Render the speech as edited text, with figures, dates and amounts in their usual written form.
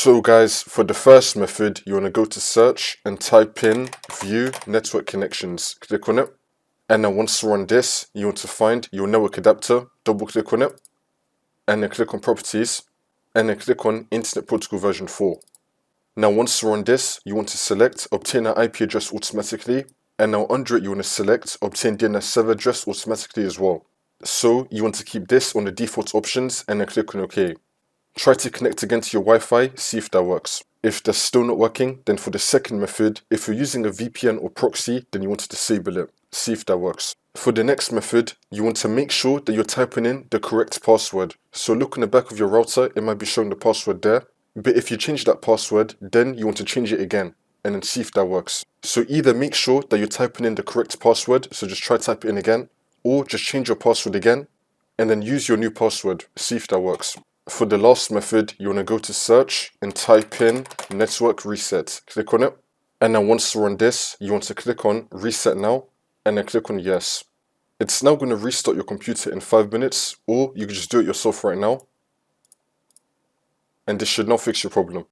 So guys, for the first method, you want to go to search and type in view network connections. Click on it. And then once you're on this, you want to find your network adapter, double click on it. And then click on properties. And then click on Internet Protocol version 4. Now once you're on this, you want to select obtain an IP address automatically. And now under it, you want to select obtain DNS server address automatically as well. So you want to keep this on the default options and then click on OK. Try to connect again to your Wi-Fi, see if that works. If that's still not working, then for the second method, if you're using a VPN or proxy, then you want to disable it. See if that works. For the next method, you want to make sure that you're typing in the correct password. So look on the back of your router, it might be showing the password there. But if you change that password, then you want to change it again and then see if that works. So either make sure that you're typing in the correct password, so just try type it in again, or just change your password again and then use your new password. See if that works. For the last method, you want to go to search and type in network reset. Click on it. And then once you're on this, you want to click on reset now and then click on yes. It's now going to restart your computer in 5 minutes, or you can just do it yourself right now. And this should now fix your problem.